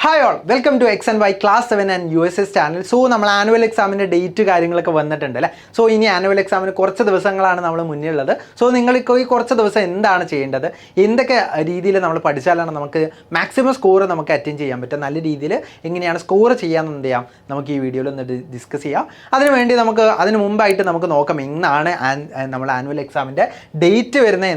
Hi all, welcome to X and Y class 7 and USS channel. So നമ്മൾ annual എക്സാമിൻ്റെ date കാര്യങ്ങളൊക്കെ വന്നിട്ടുണ്ട് അല്ലേ. സോ ഇനി ആനുവൽ എക്സാമിന് കുറച്ച് ദിവസങ്ങളാണ് നമ്മൾ മുന്നിലുള്ളത്. സോ നിങ്ങൾക്ക് ഈ കുറച്ച് ദിവസം എന്താണ് ചെയ്യേണ്ടത്, എന്തൊക്കെ രീതിയിൽ നമ്മൾ പഠിച്ചാലാണ് നമുക്ക് മാക്സിമം സ്കോർ നമുക്ക് അറ്റൻഡ് ചെയ്യാൻ പറ്റുക, നല്ല രീതിയിൽ എങ്ങനെയാണ് സ്കോർ ചെയ്യാമെന്ന് എന്ത് ചെയ്യാം നമുക്ക് ഈ വീഡിയോയിൽ ഒന്ന് ഡിസ്കസ് ചെയ്യാം. അതിനുവേണ്ടി അതിന് മുമ്പായിട്ട് നമുക്ക് നോക്കാം എന്നാണ് നമ്മൾ ആനുവൽ എക്സാമിൻ്റെ ഡേറ്റ് വരുന്നത്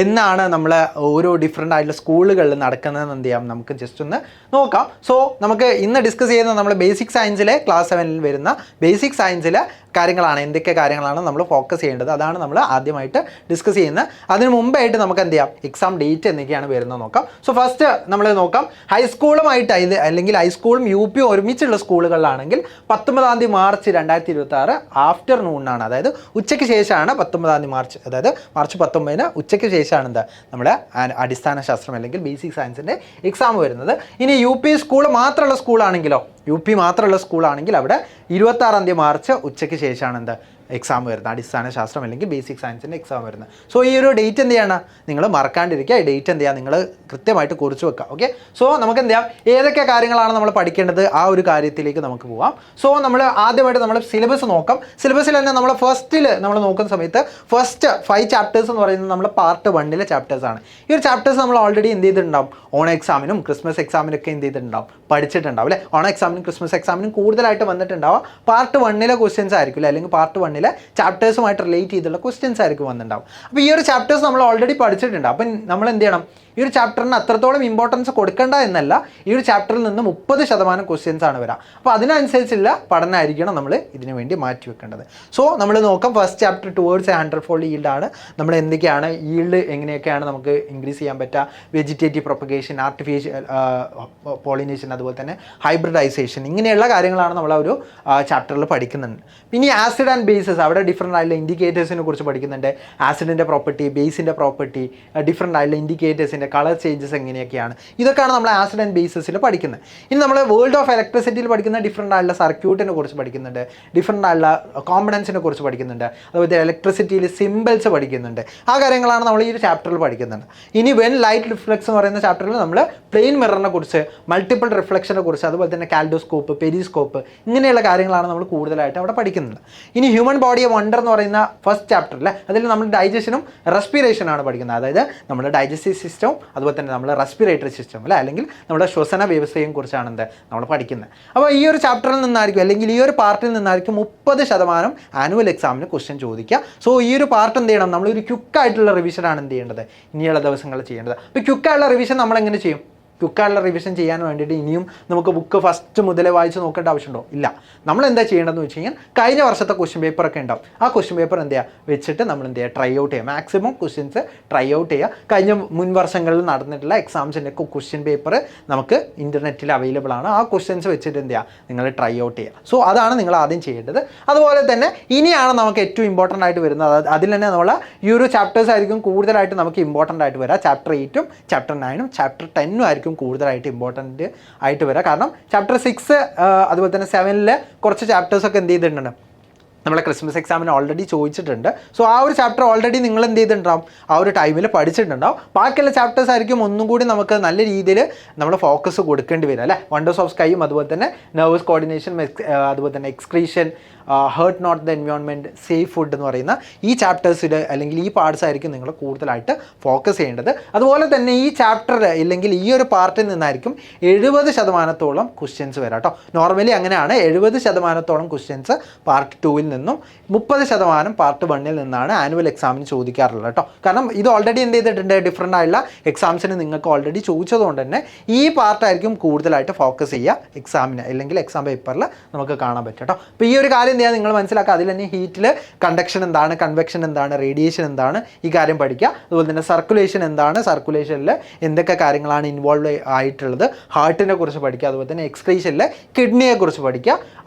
എന്നാണ് നമ്മൾ ഓരോ ഡിഫറെൻ്റ് ആയിട്ടുള്ള സ്കൂളുകളിൽ നടക്കുന്നതെന്ന് എന്ത് ചെയ്യാം നമുക്ക് ജസ്റ്റ് ഒന്ന് നോക്കാം. സോ നമുക്ക് ഇന്ന് ഡിസ്കസ് ചെയ്യുന്നത് നമ്മൾ ബേസിക് സയൻസിലെ ക്ലാസ് 7 വരുന്ന ബേസിക് സയൻസിലെ കാര്യങ്ങളാണ്. എന്തൊക്കെ കാര്യങ്ങളാണ് നമ്മൾ ഫോക്കസ് ചെയ്യേണ്ടത്, അതാണ് നമ്മൾ ആദ്യമായിട്ട് ഡിസ്കസ് ചെയ്യുന്നത്. അതിന് മുമ്പായിട്ട് നമുക്ക് എന്ത് ചെയ്യാം എക്സാം ഡേറ്റ് എന്തൊക്കെയാണ് വരുന്നത് നോക്കാം. സോ ഫസ്റ്റ് നമ്മൾ നോക്കാം ഹൈസ്കൂളുമായിട്ട് അല്ലെങ്കിൽ ഹൈസ്കൂളും UP ഒരുമിച്ചുള്ള സ്കൂളുകളിലാണെങ്കിൽ 19 മാർച്ച് 2026 ആഫ്റ്റർനൂണിനാണ്, അതായത് ഉച്ചയ്ക്ക് ശേഷമാണ് 19 മാർച്ച്, അതായത് മാർച്ച് 19 ഉച്ചയ്ക്ക് ശേഷമാണ് എന്താ നമ്മുടെ അടിസ്ഥാന ശാസ്ത്രം അല്ലെങ്കിൽ ബേസിക് സയൻസിൻ്റെ എക്സാം വരുന്നത്. ഇനി UP സ്കൂൾ മാത്രമുള്ള സ്കൂളാണെങ്കിലോ, UP മാത്രമുള്ള സ്കൂളാണെങ്കിൽ അവിടെ 26 മാർച്ച് ഉച്ചയ്ക്ക് ശേഷമാണ് എന്താ എക്സാം വരുന്നത്, അടിസ്ഥാന ശാസ്ത്രം അല്ലെങ്കിൽ ബേസിക് സയൻസിൻ്റെ എക്സാം വരുന്നത്. സോ ഈ ഒരു ഡേറ്റ് എന്ത് ചെയ്യണം, നിങ്ങൾ മറക്കാണ്ടിരിക്കുക. ഈ ഡേറ്റ് എന്ത് ചെയ്യുക നിങ്ങൾ കൃത്യമായിട്ട് കുറിച്ച് വെക്കുക. ഓക്കെ, സോ നമുക്ക് എന്ത് ചെയ്യാം, ഏതൊക്കെ കാര്യങ്ങളാണ് നമ്മൾ പഠിക്കേണ്ടത് ആ ഒരു കാര്യത്തിലേക്ക് നമുക്ക് പോകാം. സോ നമ്മൾ ആദ്യമായിട്ട് നമ്മൾ സിലബസ് നോക്കാം. സിലബസിൽ തന്നെ നമ്മൾ ഫസ്റ്റിൽ നമ്മൾ നോക്കുന്ന സമയത്ത് ഫസ്റ്റ് 5 ചാപ്റ്റേഴ്സ് എന്ന് പറയുന്നത് നമ്മൾ പാർട്ട് 1 ചാപ്റ്റേഴ്സാണ്. ഈ ഒരു ചാപ്റ്റേഴ്സ് നമ്മൾ ഓൾറെഡി എന്ത് ചെയ്തിട്ടുണ്ടാവും, ഓണ എക്സാമിനും ക്രിസ്മസ് എക്സാമിനൊക്കെ എന്ത് ചെയ്തിട്ടുണ്ടാവും, പഠിച്ചിട്ടുണ്ടാവും അല്ലേ. ഓണ എക്സാമിനും ക്രിസ്മസ് എക്സാമിനും കൂടുതലായിട്ട് വന്നിട്ടുണ്ടാവും പാർട്ട് 1 ക്വസ്റ്റ്യൻസ് ആയിരിക്കും, അല്ലെങ്കിൽ പാർട്ട് 1 ചാപ്റ്റേഴ്സുമായിട്ട് റിലേറ്റ് ചെയ്തുള്ള ക്വസ്റ്റ്യൻസ് ആയിരിക്കും വന്നിട്ടുണ്ടാവും. അപ്പോൾ ഈ ഒരു ചാപ്റ്റേഴ്സ് നമ്മൾ ഓൾറെഡി പഠിച്ചിട്ടുണ്ട്. അപ്പം നമ്മൾ എന്ത് ചെയ്യണം, ഈ ഒരു ചാപ്റ്ററിന് അത്രത്തോളം ഇമ്പോർട്ടൻസ് കൊടുക്കേണ്ട എന്നല്ല, ഈ ഒരു ചാപ്റ്ററിൽ നിന്ന് 30% ക്വസ്റ്റ്യൻസ് ആണ് വരിക. അപ്പോൾ അതിനനുസരിച്ചുള്ള പഠനമായിരിക്കണം നമ്മൾ ഇതിനു വേണ്ടി മാറ്റി വെക്കേണ്ടത്. സോ നമ്മൾ നോക്കാം ഫസ്റ്റ് ചാപ്റ്റർ ടുവേർഡ്സ് 100-fold ഈൽഡാണ്. നമ്മൾ എന്തൊക്കെയാണ് ഈൽഡ് എങ്ങനെയൊക്കെയാണ് നമുക്ക് ഇൻക്രീസ് ചെയ്യാൻ പറ്റുക, വെജിറ്റേറ്റീവ് പ്രൊപ്പഗേഷൻ, ആർട്ടിഫിഷ്യൽ പോളിനേഷൻ, അതുപോലെ തന്നെ ഹൈബ്രിഡൈസേഷൻ, ഇങ്ങനെയുള്ള കാര്യങ്ങളാണ് നമ്മൾ ആ ഒരു ചാപ്റ്ററിൽ പഠിക്കുന്നുണ്ട്. ഇനി ആസിഡ് ആൻഡ് ബേസസ്, അവിടെ ഡിഫറെൻ്റ് ആയിട്ടുള്ള ഇൻഡിക്കേറ്റേഴ്സിനെ കുറിച്ച് പഠിക്കുന്നുണ്ട്. ആസിഡിൻ്റെ പ്രോപ്പർട്ടി, ബേസിൻ്റെ പ്രോപ്പർട്ടി, ഡിഫറെൻ്റ് ആയിട്ടുള്ള ഇൻഡിക്കേറ്റേഴ്സിൻ്റെ കളർ ചേഞ്ചസ് എങ്ങനെയൊക്കെയാണ്, ഇതൊക്കെയാണ് നമ്മൾ ആസിഡ് ആൻഡ് ബേസസിൽ പഠിക്കുന്നത്. ഇനി നമ്മൾ വേൾഡ് ഓഫ് ഇലക്ട്രിസിറ്റിയിൽ പഠിക്കുന്ന ഡിഫറെൻ്റ് ആയിട്ടുള്ള സർക്യൂട്ടിനെ കുറിച്ച് പഠിക്കുന്നുണ്ട്, ഡിഫറെൻ്റ് ആയിട്ടുള്ള കോമ്പണൻസിനെ കുറിച്ച് പഠിക്കുന്നുണ്ട്, അതുപോലെ ഇലക്ട്രിസിറ്റിയിൽ സിമ്പിൾസ് പഠിക്കുന്നുണ്ട്. ആ കാര്യങ്ങളാണ് നമ്മൾ ഈ ഒരു ചാപ്റ്ററിൽ പഠിക്കുന്നത്. ഇനി വെൻ ലൈറ്റ് റിഫ്ലെക്സ് എന്ന് പറയുന്ന ചാപ്റ്ററിൽ നമ്മൾ പ്ലെയിൻ മിററിനെ കുറിച്ച്, മൾട്ടിപ്പിൾ റിഫ്ലക്ഷനെ കുറിച്ച്, അതുപോലെ തന്നെ കാൽഡോസ്കോപ്പ്, പെരിസ്കോപ്പ്, ഇങ്ങനെയുള്ള കാര്യങ്ങളാണ് നമ്മൾ കൂടുതലായിട്ട് അവിടെ പഠിക്കുന്നത്. ഇനി ഹ്യൂമൻ ബോഡി വണ്ടർ എന്ന് പറയുന്ന ഫസ്റ്റ് ചാപ്റ്ററിൽ അതിൽ നമ്മൾ ഡൈജഷനും റെസ്പിറേഷനാണ് പഠിക്കുന്നത്. അതായത് നമ്മുടെ ഡൈജസ്റ്റീവ് സിസ്റ്റം, അതുപോലെ തന്നെ നമ്മുടെ റെസ്പിറേറ്ററി സിസ്റ്റം അല്ലെ, അല്ലെങ്കിൽ നമ്മുടെ ശ്വസന വ്യവസ്ഥയെയും കുറിച്ചാണ് എന്ത് നമ്മൾ പഠിക്കുന്നത്. അപ്പോൾ ഈ ഒരു ചാപ്റ്ററിൽ നിന്നായിരിക്കും, അല്ലെങ്കിൽ ഈ ഒരു പാർട്ടിൽ നിന്നായിരിക്കും 30% ആനുവൽ എക്സാമിന് ക്വസ്റ്റ്യൻ ചോദിക്കുക. സോ ഈ ഒരു പാർട്ട് എന്ത് ചെയ്യണം, നമ്മളൊരു ക്വിക്കായിട്ടുള്ള റിവിഷനാണ് എന്ത് ചെയ്യേണ്ടത്, ഇനിയുള്ള ദിവസങ്ങളിൽ ചെയ്യേണ്ടത്. അപ്പോൾ ക്വിക്കായിട്ടുള്ള റിവിഷൻ നമ്മൾ എങ്ങനെ ചെയ്യും, ക്വിക്കായിട്ടുള്ള റിവിഷൻ ചെയ്യാൻ വേണ്ടിയിട്ട് ഇനിയും നമുക്ക് ബുക്ക് ഫസ്റ്റ് മുതലേ വായിച്ച് നോക്കേണ്ട ആവശ്യമുണ്ടോ, ഇല്ല. നമ്മൾ എന്താ ചെയ്യേണ്ടതെന്ന് വെച്ച് കഴിഞ്ഞാൽ കഴിഞ്ഞ വർഷത്തെ ക്വസ്റ്റ്യൻ പേപ്പറൊക്കെ ഉണ്ടാവും, ആ ക്വസ്റ്റ്യൻ പേപ്പർ എന്ത് ചെയ്യുക വെച്ചിട്ട് നമ്മൾ എന്ത് ചെയ്യുക ട്രൈ ഔട്ട് ചെയ്യുക, മാക്സിമം ക്വസ്റ്റ്യൻസ് ട്രൈ ഔട്ട് ചെയ്യുക. കഴിഞ്ഞ മുൻ വർഷങ്ങളിൽ നടന്നിട്ടുള്ള എക്സാംസിൻ്റെ ഒക്കെ ക്വസ്റ്റ്യൻ പേപ്പർ നമുക്ക് ഇൻ്റർനെറ്റിൽ അവൈലബിൾ ആണ്. ആ ക്വസ്റ്റ്യൻസ് വെച്ചിട്ട് എന്ത് ചെയ്യുക നിങ്ങൾ ട്രൈ ഔട്ട് ചെയ്യുക. സോ അതാണ് നിങ്ങൾ ആദ്യം ചെയ്യേണ്ടത്. അതുപോലെ തന്നെ ഇനിയാണ് നമുക്ക് ഏറ്റവും ഇമ്പോർട്ടൻ്റ് ആയിട്ട് വരുന്നത്, അതിൽ തന്നെ നമ്മൾ ഈ ഒരു ചാപ്റ്റേഴ്സ് ആയിരിക്കും കൂടുതലായിട്ട് നമുക്ക് ഇമ്പോർട്ടൻ്റ് ആയിട്ട് വരിക. ചാപ്റ്റർ 8ഉം ചാപ്റ്റർ 9ഉം ചാപ്റ്റർ 10ഉം ആയിരിക്കും കൂടുതലായിട്ട് ഇമ്പോർട്ടൻ്റ് ആയിട്ട് വരിക. കാരണം ചാപ്റ്റർ 6 അതുപോലെ തന്നെ 7 കുറച്ച് ചാപ്റ്റേഴ്സൊക്കെ എന്ത് ചെയ്തിട്ടുണ്ട്, നമ്മളെ ക്രിസ്മസ് എക്സാമിന് ഓൾറെഡി ചോദിച്ചിട്ടുണ്ട്. സോ ആ ഒരു ചാപ്റ്റർ ഓൾറെഡി നിങ്ങൾ എന്ത് ചെയ്തിട്ടുണ്ടാവും, ആ ഒരു ടൈമിൽ പഠിച്ചിട്ടുണ്ടാവും. ബാക്കിയുള്ള ചാപ്റ്റേഴ്സ് ആയിരിക്കും ഒന്നും കൂടി നമുക്ക് നല്ല രീതിയിൽ നമ്മൾ ഫോക്കസ് കൊടുക്കേണ്ടി വരും അല്ലേ. വണ്ടേഴ്സ് ഓഫ് സ്കൈയും, അതുപോലെ തന്നെ നെർവസ് കോർഡിനേഷൻ, അതുപോലെ തന്നെ excretion, hurt not the environment, safe food എന്ന് പറയുന്ന ഈ ചാപ്റ്റേഴ്സിൽ അല്ലെങ്കിൽ ഈ പാർട്സ് ആയിരിക്കും നിങ്ങൾ കൂടുതലായിട്ട് ഫോക്കസ് ചെയ്യേണ്ടത്. അതുപോലെ തന്നെ ഈ ചാപ്റ്റർ അല്ലെങ്കിൽ ഈ ഒരു പാർട്ടിൽ നിന്നായിരിക്കും 70% ക്വസ്റ്റ്യൻസ് വരാം കേട്ടോ. നോർമലി അങ്ങനെയാണ്, 70% ക്വസ്റ്റ്യൻസ് പാർട്ട് 2 നിന്നും 30% പാർട്ട് 1 നിന്നാണ് ആനുവൽ എക്സാമിന് ചോദിക്കാറുള്ളത് കേട്ടോ. കാരണം ഇത് ഓൾറെഡി എന്ത് ചെയ്തിട്ടുണ്ട്, ഡിഫറെൻ്റ് ആയിട്ടുള്ള എക്സാംസിന് നിങ്ങൾക്ക് ഓൾറെഡി ചോദിച്ചതുകൊണ്ട് തന്നെ ഈ പാർട്ടായിരിക്കും കൂടുതലായിട്ട് ഫോക്കസ് ചെയ്യുക എക്സാമിന്, അല്ലെങ്കിൽ എക്സാം പേപ്പറിൽ നമുക്ക് കാണാൻ പറ്റും കേട്ടോ. അപ്പോൾ ഈ ഒരു കാര്യം എന്ത് ചെയ്യുക നിങ്ങൾ മനസ്സിലാക്കുക. അതിൽ തന്നെ ഹീറ്റിൽ കണ്ടക്ഷൻ എന്താണ്, കൺവെക്ഷൻ എന്താണ്, റേഡിയേഷൻ എന്താണ്, ഈ കാര്യം പഠിക്കുക. അതുപോലെ തന്നെ സർക്കുലേഷൻ എന്താണ്, സർക്കുലേഷനിൽ എന്തൊക്കെ കാര്യങ്ങളാണ് ഇൻവോൾവ് ആയിട്ടുള്ളത്, ഹാർട്ടിനെ കുറിച്ച് പഠിക്കുക. അതുപോലെ തന്നെ എക്സ്ക്രീഷനിൽ കിഡ്നിയെ കുറിച്ച് പഠിക്കുക.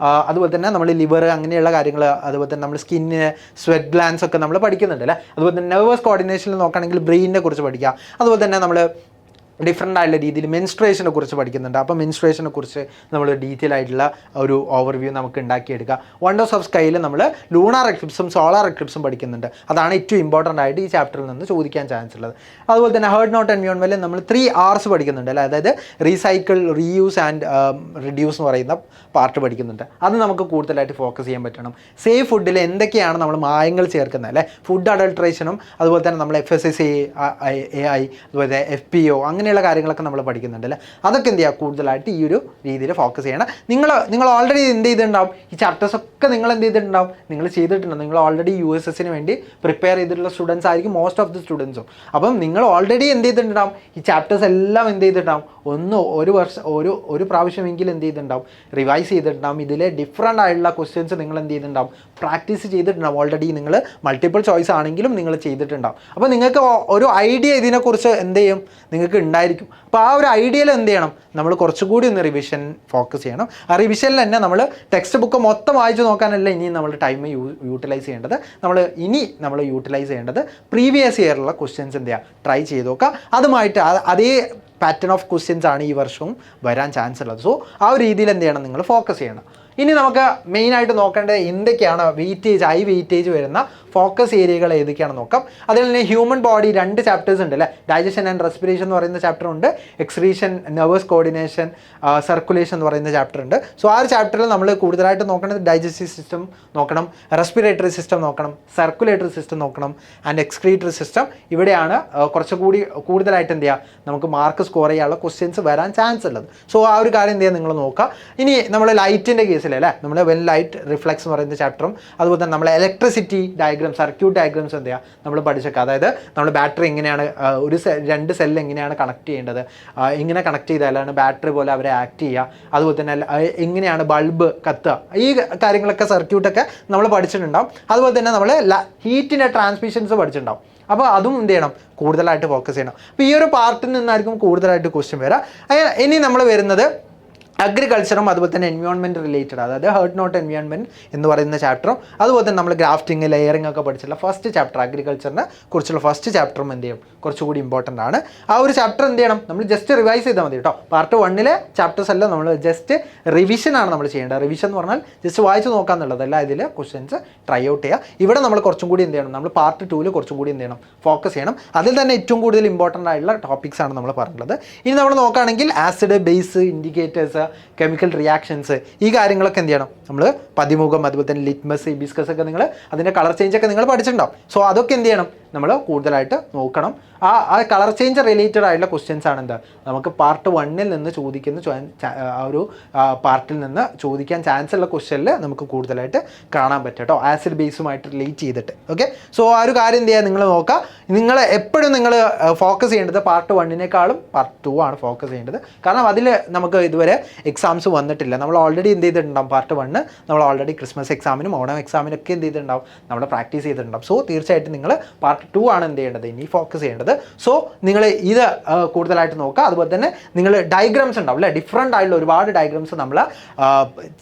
അതുപോലെ തന്നെ നമ്മൾ ലിവർ, അങ്ങനെയുള്ള കാര്യങ്ങൾ, അതുപോലെ തന്നെ നമ്മൾ സ്കിന്ന്, സ്വെറ്റ് ഗ്ലാൻസ് ഒക്കെ നമ്മൾ പഠിക്കുന്നുണ്ട് അല്ലേ. അതുപോലെ തന്നെ നെർവസ് കോർഡിനേഷനിൽ നോക്കുകയാണെങ്കിൽ ബ്രെയിനിനെ കുറിച്ച് പഠിക്കുക. അതുപോലെ തന്നെ നമ്മൾ ഡിഫറെൻ്റ് ആയിട്ടുള്ള രീതിയിൽ മെൻസ്ട്രേഷനെ കുറിച്ച് പഠിക്കുന്നുണ്ട്. അപ്പോൾ മെൻസ്ട്രേഷനെ കുറിച്ച് നമ്മൾ ഡീറ്റെയിൽ ആയിട്ടുള്ള ഒരു ഓവർവ്യൂ നമുക്ക് ഉണ്ടാക്കിയെടുക്കുക. വണ്ടേഴ്സ് ഓഫ് സ്കൈയിൽ നമ്മൾ ലൂണാർ എക്ലിപ്സും സോളാർ എക്ലിപ്സും പഠിക്കുന്നുണ്ട്. അതാണ് ഏറ്റവും ഇമ്പോർട്ടൻ്റ് ആയിട്ട് ഈ ചാപ്റ്ററിൽ നിന്ന് ചോദിക്കാൻ ചാൻസ് ഉള്ളത്. അതുപോലെ തന്നെ ഹേർഡ് നോട്ട് എൻവയോൺമെൻറ്റിൽ നമ്മൾ 3 Rs പഠിക്കുന്നുണ്ട് അല്ലേ, അതായത് റീസൈക്കിൾ, റീയൂസ് ആൻഡ് റിഡ്യൂസ് എന്ന് പറയുന്ന പാർട്ട് പഠിക്കുന്നുണ്ട്. അത് നമുക്ക് കൂടുതലായിട്ട് ഫോക്കസ് ചെയ്യാൻ പറ്റണം. സേഫ് ഫുഡിൽ എന്തൊക്കെയാണ് നമ്മൾ മായങ്ങൾ ചേർക്കുന്നത് അല്ലേ, ഫുഡ് അഡൾട്രേഷനും അതുപോലെ തന്നെ നമ്മൾ FSSAI, AI, അതുപോലെ FPO അങ്ങനെയുള്ള കാര്യങ്ങളൊക്കെ നമ്മൾ പഠിക്കുന്നുണ്ട് അല്ലേ. അതൊക്കെ എന്ത് ചെയ്യുക, കൂടുതലായിട്ട് ഈ ഒരു രീതിയിൽ ഫോക്കസ് ചെയ്യണം. നിങ്ങൾ ഓൾറെഡി എന്ത് ചെയ്തിട്ടുണ്ടാവും, ഈ ചാപ്റ്റേഴ്സൊക്കെ നിങ്ങൾ എന്ത് ചെയ്തിട്ടുണ്ടാവും, നിങ്ങൾ ചെയ്തിട്ടുണ്ടാവും. നിങ്ങൾ ഓൾറെഡി USSന് വേണ്ടി പ്രിപ്പയർ ചെയ്തിട്ടുള്ള സ്റ്റുഡൻസ് ആയിരിക്കും മോസ്റ്റ് ഓഫ് ദി സ്റ്റുഡൻസും. അപ്പം നിങ്ങൾ ഓൾറെഡി എന്ത് ചെയ്തിട്ടുണ്ടാവും, ഈ ചാപ്റ്റേഴ്സ് എല്ലാം എന്ത് ചെയ്തിട്ടുണ്ടാവും, ഒരു പ്രാവശ്യമെങ്കിലും എന്ത് ചെയ്തിട്ടുണ്ടാവും, റിവൈസ് ചെയ്തിട്ടുണ്ടാവും. ഇതിലെ ഡിഫറെൻ്റ് ആയിട്ടുള്ള ക്വസ്റ്റ്യൻസ് നിങ്ങൾ എന്ത് ചെയ്തിട്ടുണ്ടാവും, പ്രാക്ടീസ് ചെയ്തിട്ടുണ്ടാവും. ഓൾറെഡി നിങ്ങൾ മൾട്ടിപ്പിൾ ചോയ്സ് ആണെങ്കിലും നിങ്ങൾ ചെയ്തിട്ടുണ്ടാവും. അപ്പോൾ നിങ്ങൾക്ക് ഒരു ഐഡിയ ഇതിനെക്കുറിച്ച് എന്ത് ചെയ്യും, നിങ്ങൾക്ക് ഉണ്ടായിരിക്കും. അപ്പോൾ ആ ഒരു ഐഡിയയിൽ എന്ത് ചെയ്യണം, നമ്മൾ കുറച്ചുകൂടി ഒന്ന് റിവിഷൻ ഫോക്കസ് ചെയ്യണം. ആ റിവിഷനിൽ തന്നെ നമ്മൾ ടെക്സ്റ്റ് ബുക്ക് മൊത്തം വായിച്ച് നോക്കാനല്ല ഇനി നമ്മൾ ടൈം യൂട്ടിലൈസ് ചെയ്യേണ്ടത്. നമ്മൾ യൂട്ടിലൈസ് ചെയ്യേണ്ടത് പ്രീവിയസ് ഇയറിലുള്ള ക്വസ്റ്റ്യൻസ് എന്ത് ചെയ്യുക, ട്രൈ ചെയ്ത് നോക്കുക. അതുമായിട്ട് അതേ പാറ്റേൺ ഓഫ് ക്വസ്റ്റ്യൻസ് ആണ് ഈ വർഷവും വരാൻ ചാൻസ് ഉള്ളത്. സോ ആ ഒരു രീതിയിൽ എന്ത് ചെയ്യണം, നിങ്ങൾ ഫോക്കസ് ചെയ്യണം. ഇനി നമുക്ക് മെയിനായിട്ട് നോക്കേണ്ടത് എന്തൊക്കെയാണ് ഹൈ വെയിറ്റേജ് വരുന്ന ഫോക്കസ് ഏരിയകൾ ഏതൊക്കെയാണെന്ന് നോക്കാം. അതിൽ തന്നെ ഹ്യൂമൻ ബോഡി 2 ചാപ്റ്റേഴ്സ് ഉണ്ട് അല്ലേ, ഡൈജഷൻ ആൻഡ് റെസ്പിറേഷൻ എന്ന് പറയുന്ന ചാപ്റ്റർ ഉണ്ട്, എക്സ്ക്രീഷൻ, നെർവസ് കോർഡിനേഷൻ, സർക്കുലേഷൻ എന്ന് പറയുന്ന ചാപ്റ്റർ ഉണ്ട്. സോ ആ ഒരു ചാപ്റ്ററിൽ നമ്മൾ കൂടുതലായിട്ട് നോക്കേണ്ടത് ഡൈജസ്റ്റീവ് സിസ്റ്റം നോക്കണം, റെസ്പിറേറ്ററി സിസ്റ്റം നോക്കണം, സർക്കുലേറ്ററി സിസ്റ്റം നോക്കണം, ആൻഡ് എക്സ്ക്രീറ്ററി സിസ്റ്റം. ഇവിടെയാണ് കുറച്ചുകൂടി കൂടുതലായിട്ട് എന്ത് ചെയ്യുക, നമുക്ക് മാർക്ക് സ്കോർ ചെയ്യാനുള്ള ക്വസ്റ്റ്യൻസ് വരാൻ ചാൻസ് ഉള്ളത്. സോ ആ ഒരു കാര്യം എന്ത് ചെയ്യുക, നിങ്ങൾ നോക്കുക. ഇനി നമ്മൾ ലൈറ്റിൻ്റെ കേസിലല്ലേ, നമ്മൾ വെൻ ലൈറ്റ് റിഫ്ലെക്സ് എന്ന് പറയുന്ന ചാപ്റ്ററും അതുപോലെ തന്നെ നമ്മൾ ഇലക്ട്രിസിറ്റി ഡയഗ്രാം, സർക്യൂട്ട് ഡയഗ്രാംസ് എന്ത് ചെയ്യുക, നമ്മൾ പഠിച്ചേക്കുക. അതായത് നമ്മൾ ബാറ്ററി എങ്ങനെയാണ് 2 സെല്ല് എങ്ങനെയാണ് കണക്ട് ചെയ്യേണ്ടത്, ഇങ്ങനെ കണക്ട് ചെയ്താലാണ് ബാറ്ററി പോലെ അവരെ ആക്ട് ചെയ്യുക, അതുപോലെ തന്നെ എങ്ങനെയാണ് ബൾബ് കത്തുക, ഈ കാര്യങ്ങളൊക്കെ സർക്യൂട്ടൊക്കെ നമ്മൾ പഠിച്ചിട്ടുണ്ടാവും. അതുപോലെ തന്നെ നമ്മൾ ഹീറ്റിൻ്റെ ട്രാൻസ്മിഷൻസ് പഠിച്ചിട്ടുണ്ടാവും. അപ്പോൾ അതും എന്ത് ചെയ്യണം, കൂടുതലായിട്ട് ഫോക്കസ് ചെയ്യണം. അപ്പോൾ ഈ ഒരു പാർട്ടിൽ നിന്നായിരിക്കും കൂടുതലായിട്ട് ക്വസ്റ്റ്യൻ വരിക. ഇനി നമ്മൾ വരുന്നത് അഗ്രികൾച്ചറും അതുപോലെ തന്നെ എൻവയോൺമെൻറ്റ് റിലേറ്റഡ്, അതായത് ഹേർഡ് നോട്ട് എൻവയോൺമെൻറ്റ് എന്ന് പറയുന്ന ചാപ്റ്ററും അതുപോലെ തന്നെ നമ്മൾ ഗ്രാഫ്റ്റിംഗ്, ലെയറിംഗ് ഒക്കെ പഠിച്ചിട്ടുള്ള ഫസ്റ്റ് ചാപ്റ്റർ, അഗ്രികൾച്ചറിനെ കുറിച്ചുള്ള ഫസ്റ്റ് ചാപ്റ്ററും എന്ത് ചെയ്യും, കുറച്ചുകൂടി ഇമ്പോർട്ടൻ്റ് ആണ്. ആ ഒരു ചാപ്റ്റർ എന്ത് ചെയ്യണം, നമ്മൾ ജസ്റ്റ് റിവൈസ് ചെയ്താൽ മതി കേട്ടോ. പാർട്ട് 1 ചാപ്റ്റേഴ്സ് എല്ലാം നമ്മൾ ജസ്റ്റ് റിവിഷനാണ് നമ്മൾ ചെയ്യേണ്ടത്. റിവിഷൻ എന്ന് പറഞ്ഞാൽ ജസ്റ്റ് വായിച്ച് നോക്കാന്നുള്ളതല്ല, ഇതിൽ ക്വസ്റ്റ്യൻസ് ട്രൈ ഔട്ട് ചെയ്യുക. ഇവിടെ നമ്മൾ കുറച്ചും കൂടി എന്ത് ചെയ്യണം, നമ്മൾ പാർട്ട് 2 കുറച്ചും കൂടി എന്ത് ചെയ്യണം, ഫോക്കസ് ചെയ്യണം. അതിൽ തന്നെ ഏറ്റവും കൂടുതൽ ഇമ്പോർട്ടൻ്റ് ആയിട്ടുള്ള ടോപ്പിക്സ് ആണ് നമ്മൾ പറഞ്ഞത്. ഇനി നമ്മൾ നോക്കുകയാണെങ്കിൽ acid, base, indicators, chemical reactions, ഈ കാര്യങ്ങളൊക്കെ എന്ത് ചെയ്യണം, നമ്മൾ പതിമുഖം, അതുപോലെ തന്നെ ലിറ്റ്മസ്, ഹിബിസ്കസ് ഒക്കെ നിങ്ങൾ അതിൻ്റെ കളർ ചേഞ്ച് ഒക്കെ നിങ്ങൾ പഠിച്ചിട്ടുണ്ടാവും. സോ അതൊക്കെ എന്ത് ചെയ്യണം, നമ്മൾ കൂടുതലായിട്ട് നോക്കണം. ആ കളർ ചേഞ്ച് റിലേറ്റഡ് ആയിട്ടുള്ള ക്വസ്റ്റ്യൻസ് ആണ് എന്താ നമുക്ക് പാർട്ട് 1 നിന്ന് ചോദിക്കുന്ന ആ ഒരു പാർട്ടിൽ നിന്ന് ചോദിക്കാൻ ചാൻസ് ഉള്ള ക്വസ്റ്റ്യനിൽ നമുക്ക് കൂടുതലായിട്ട് കാണാൻ പറ്റും കേട്ടോ, ആസിഡ് ബേസുമായിട്ട് റിലേറ്റ് ചെയ്തിട്ട്. ഓക്കെ, സോ ആ ഒരു കാര്യം എന്ത് ചെയ്യുക, നിങ്ങൾ നോക്കുക. നിങ്ങൾ എപ്പോഴും നിങ്ങൾ ഫോക്കസ് ചെയ്യേണ്ടത് പാർട്ട് 1 പാർട്ട് 2 ആണ് ഫോക്കസ് ചെയ്യേണ്ടത്. കാരണം അതിൽ നമുക്ക് ഇതുവരെ എക്സാംസ് വന്നിട്ടില്ല. നമ്മൾ ഓൾറെഡി എന്ത് ചെയ്തിട്ടുണ്ടാവും, പാർട്ട് 1 നമ്മൾ ഓൾറെഡി ക്രിസ്മസ് എക്സാമിനും ഓണം എക്സാമിനൊക്കെ എന്ത് ചെയ്തിട്ടുണ്ടാവും, നമ്മൾ പ്രാക്ടീസ് ചെയ്തിട്ടുണ്ടാവും. സോ തീർച്ചയായിട്ടും നിങ്ങൾ പാർട്ട് 2 ആണ് എന്ത് ചെയ്യേണ്ടത്, ഇനി ഫോക്കസ് ചെയ്യേണ്ടത്. സോ നിങ്ങൾ ഇത് കൂടുതലായിട്ട് നോക്കുക. അതുപോലെ തന്നെ നിങ്ങൾ ഡയഗ്രാംസ് ഉണ്ടാവും അല്ലേ, ഡിഫറെൻ്റ് ആയിട്ടുള്ള ഒരുപാട് ഡയഗ്രാംസ് നമ്മൾ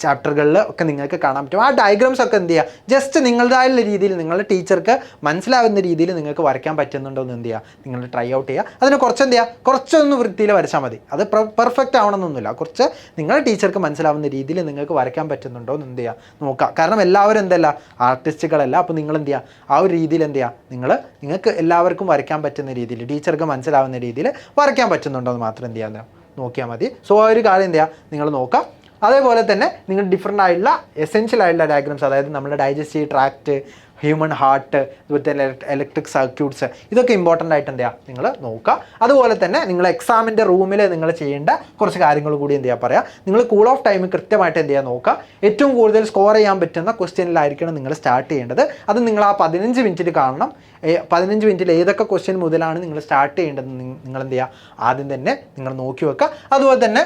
ചാപ്റ്ററുകളിൽ ഒക്കെ നിങ്ങൾക്ക് കാണാൻ പറ്റും. ആ ഡയഗ്രാംസ് ഒക്കെ എന്ത് ചെയ്യുക, ജസ്റ്റ് നിങ്ങളുടേതായുള്ള രീതിയിൽ നിങ്ങളുടെ ടീച്ചർക്ക് മനസ്സിലാവുന്ന രീതിയിൽ നിങ്ങൾക്ക് വരയ്ക്കാൻ പറ്റുന്നുണ്ടോ എന്ന് എന്ത് ചെയ്യുക, നിങ്ങൾ ട്രൈ ഔട്ട് ചെയ്യുക. അതിന് കുറച്ച് എന്ത് ചെയ്യുക, കുറച്ചൊന്ന് വൃത്തിയിൽ വരച്ചാൽ മതി. അത് പെർഫെക്റ്റ് ആവണമെന്നൊന്നുമില്ല, കുറച്ച് നിങ്ങളുടെ ടീച്ചർക്ക് മനസ്സിലാവുന്ന രീതിയിൽ നിങ്ങൾക്ക് വരയ്ക്കാൻ പറ്റുന്നുണ്ടോ എന്ന് എന്ത് ചെയ്യുക, നോക്കുക. കാരണം എല്ലാവരും എന്തല്ല ആർട്ടിസ്റ്റുകളല്ല. അപ്പോൾ നിങ്ങൾ എന്ത് ചെയ്യുക, ആ ഒരു രീതിയിൽ എന്ത് ചെയ്യുക, നിങ്ങൾക്ക് എല്ലാവർക്കും വരയ്ക്കാൻ പറ്റുന്ന രീതിയിൽ, ടീച്ചർക്ക് മനസ്സിലാവുന്ന രീതിയിൽ വരയ്ക്കാൻ പറ്റുന്നുണ്ടോ എന്ന് മാത്രം എന്ത് ചെയ്യാൻ നോക്കിയാൽ മതി. സോ ആ ഒരു കാര്യം എന്ത് ചെയ്യുക, നിങ്ങൾ നോക്കാം. അതേപോലെ തന്നെ നിങ്ങൾ ഡിഫറെൻ്റ് ആയിട്ടുള്ള എസെൻഷ്യൽ ആയിട്ടുള്ള ഡയഗ്രാംസ്, അതായത് നമ്മുടെ ഡൈജസ്റ്റീവ് ട്രാക്റ്റ്, ഹ്യൂമൻ ഹാർട്ട്, അതുപോലെ തന്നെ ഇലക്ട്രിക് സർക്യൂട്ട്സ്, ഇതൊക്കെ ഇമ്പോർട്ടൻ്റ് ആയിട്ട് എന്ത് ചെയ്യുക, നിങ്ങൾ നോക്കുക. അതുപോലെ തന്നെ നിങ്ങൾ എക്സാമിൻ്റെ റൂമിൽ നിങ്ങൾ ചെയ്യേണ്ട കുറച്ച് കാര്യങ്ങൾ കൂടി എന്ത് ചെയ്യുക പറയാം. നിങ്ങൾ കൂൾ ഓഫ് ടൈം കൃത്യമായിട്ട് എന്ത് ചെയ്യുക നോക്കുക. ഏറ്റവും കൂടുതൽ സ്കോർ ചെയ്യാൻ പറ്റുന്ന ക്വസ്റ്റ്യനിലായിരിക്കണം നിങ്ങൾ സ്റ്റാർട്ട് ചെയ്യേണ്ടത്. അത് നിങ്ങൾ ആ 15 മിനിറ്റിൽ കാണണം. 15 മിനിറ്റിൽ ഏതൊക്കെ ക്വസ്റ്റ്യൻ മുതലാണ് നിങ്ങൾ സ്റ്റാർട്ട് ചെയ്യേണ്ടത് നിങ്ങൾ എന്ത് ചെയ്യുക, ആദ്യം തന്നെ നിങ്ങൾ നോക്കി വെക്കുക. അതുപോലെ തന്നെ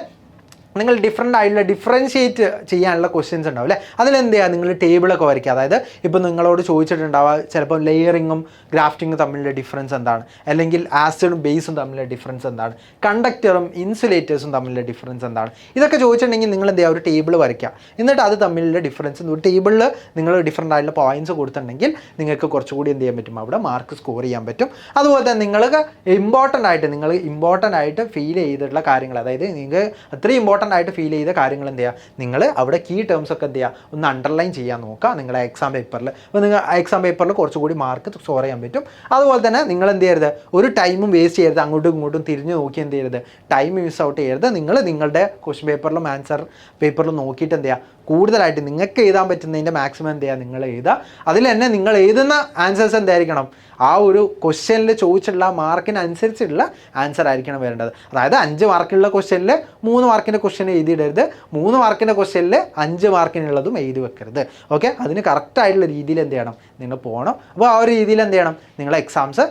നിങ്ങൾ ഡിഫറെൻ്റ് ആയിട്ടുള്ള ഡിഫറൻഷ്യേറ്റ് ചെയ്യാനുള്ള ക്വസ്റ്റ്യൻസ് ഉണ്ടാവും അല്ലേ. അതിലെന്ത് ചെയ്യുക, നിങ്ങൾ ടേബിളൊക്കെ വരയ്ക്കുക. അതായത് ഇപ്പോൾ നിങ്ങളോട് ചോദിച്ചിട്ടുണ്ടാവുക ചിലപ്പോൾ ലെയറിങ്ങും ഗ്രാഫ്റ്റിങ്ങും തമ്മിലുള്ള ഡിഫറൻസ് എന്താണ്, അല്ലെങ്കിൽ ആസിഡും ബേസും തമ്മിലുള്ള ഡിഫറൻസ് എന്താണ്, കണ്ടക്ടറും ഇൻസുലേറ്റേഴ്സും തമ്മിലുള്ള ഡിഫറൻസ് എന്താണ്, ഇതൊക്കെ ചോദിച്ചിട്ടുണ്ടെങ്കിൽ നിങ്ങൾ എന്ത് ചെയ്യുക, ഒരു ടേബിൾ വരയ്ക്കുക. എന്നിട്ട് അത് തമ്മിലുള്ള ഡിഫറൻസ് ഒരു ടേബിളിൽ നിങ്ങൾ ഡിഫറെൻ്റ് ആയിട്ടുള്ള പോയിൻറ്റ്സ് കൊടുത്തിട്ടുണ്ടെങ്കിൽ നിങ്ങൾക്ക് കുറച്ചുകൂടി എന്ത് ചെയ്യാൻ പറ്റും, അവിടെ മാർക്ക് സ്കോർ ചെയ്യാൻ പറ്റും. അതുപോലെ തന്നെ നിങ്ങൾക്ക് ഇമ്പോർട്ടൻ്റ് ആയിട്ട് ഫീൽ ചെയ്തിട്ടുള്ള കാര്യങ്ങൾ, അതായത് നിങ്ങൾക്ക് അത്രയും ഇമ്പോർട്ടൻ്റ് ആയിട്ട് ഫീൽ ചെയ്ത കാര്യങ്ങൾ എന്ത് ചെയ്യുക, നിങ്ങൾ അവിടെ കീ ടേംസ് ഒക്കെ എന്ത് ചെയ്യുക, ഒന്ന് അണ്ടർലൈൻ ചെയ്യാൻ നോക്കുക നിങ്ങളുടെ എക്സാം പേപ്പറിൽ. അപ്പോൾ നിങ്ങൾ എക്സാം പേപ്പറിൽ കുറച്ചുകൂടി മാർക്ക് സ്കോർ ചെയ്യാൻ പറ്റും. അതുപോലെ തന്നെ നിങ്ങൾ എന്ത് ചെയ്യരുത്, ഒരു ടൈമും വേസ്റ്റ് ചെയ്യരുത്, അങ്ങോട്ടും ഇങ്ങോട്ടും തിരിഞ്ഞ് നോക്കി എന്ത് ചെയ്യരുത്, ടൈം മിസ് ഔട്ട് ചെയ്യരുത്. നിങ്ങൾ നിങ്ങളുടെ ക്വസ്റ്റ്യൻ പേപ്പറിലും ആൻസർ പേപ്പറിലും നോക്കിയിട്ട് എന്ത് ചെയ്യുക, കൂടുതലായിട്ട് നിങ്ങൾക്ക് എഴുതാൻ പറ്റുന്നതിൻ്റെ മാക്സിമം എന്ത് ചെയ്യുക, നിങ്ങൾ എഴുതുക. അതിൽ തന്നെ നിങ്ങൾ എഴുതുന്ന ആൻസേഴ്സ് എന്തായിരിക്കണം, ആ ഒരു ക്വസ്റ്റ്യനിൽ ചോദിച്ചിട്ടുള്ള മാർക്കിനനുസരിച്ചുള്ള ആൻസർ ആയിരിക്കണം വരേണ്ടത്. അതായത് 5 മാർക്കുള്ള ക്വസ്റ്റ്യനിൽ 3 മാർക്കിൻ്റെ ക്വസ്റ്റ്യൻ എഴുതിയിടരുത്, 3 മാർക്കിൻ്റെ ക്വസ്റ്റ്യനിൽ 5 മാർക്കിനുള്ളതും എഴുതി വെക്കരുത്. ഓക്കെ, അതിന് കറക്റ്റായിട്ടുള്ള രീതിയിൽ എന്ത് ചെയ്യണം, നിങ്ങൾ പോകണം. അപ്പോൾ ആ ഒരു രീതിയിൽ എന്ത് ചെയ്യണം, നിങ്ങളെ എക്സാംസ്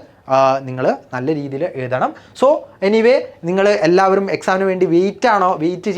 നിങ്ങൾ നല്ല രീതിയിൽ എഴുതണം. സോ എനിവേ നിങ്ങൾ എല്ലാവരും എക്സാമിന് വേണ്ടി വെയിറ്റ്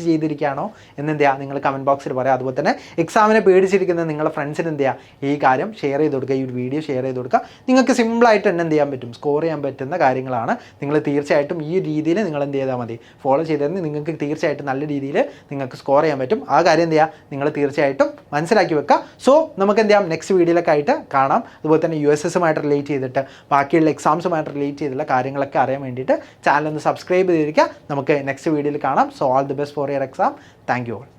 ചെയ്തിരിക്കുകയാണോ എന്നെന്ത് ചെയ്യുക, നിങ്ങൾ കമൻറ്റ് ബോക്സിൽ പറയാം. അതുപോലെ തന്നെ എക്സാമിനെ പേടിച്ചിരിക്കുന്ന നിങ്ങളുടെ ഫ്രണ്ട്സിന് എന്ത് ചെയ്യുക, ഈ കാര്യം ഷെയർ ചെയ്ത് കൊടുക്കുക, ഈ ഒരു വീഡിയോ ഷെയർ ചെയ്ത് കൊടുക്കുക. നിങ്ങൾക്ക് സിമ്പിളായിട്ട് തന്നെ എന്ത് ചെയ്യാൻ പറ്റും, സ്കോർ ചെയ്യാൻ പറ്റുന്ന കാര്യങ്ങളാണ്. നിങ്ങൾ തീർച്ചയായിട്ടും ഈ രീതിയിൽ നിങ്ങൾ എന്ത് ചെയ്താൽ മതി, ഫോളോ ചെയ്താൽ നിങ്ങൾക്ക് തീർച്ചയായിട്ടും നല്ല രീതിയിൽ നിങ്ങൾക്ക് സ്കോർ ചെയ്യാൻ പറ്റും. ആ കാര്യം എന്ത് ചെയ്യുക, നിങ്ങൾ തീർച്ചയായിട്ടും മനസ്സിലാക്കി വെക്കുക. സോ നമുക്ക് എന്ത് ചെയ്യാം, നെക്സ്റ്റ് വീഡിയോയിലൊക്കെ ആയിട്ട് കാണാം. അതുപോലെ തന്നെ USSമായിട്ട് റിലേറ്റ് ചെയ്തിട്ട് ബാക്കിയുള്ള എക്സാംസുമായിട്ട് റിലേറ്റ് ചെയ്തിട്ടുള്ള കാര്യങ്ങളൊക്കെ അറിയാൻ വേണ്ടിയിട്ട് ചാനൽ ഒന്ന് സബ്സ്ക്രൈബ് ചെയ്തിരിക്കുക. നമുക്ക് നെക്സ്റ്റ് വീഡിയോയിൽ കാണാം. So all the best for your exam. Thank you all.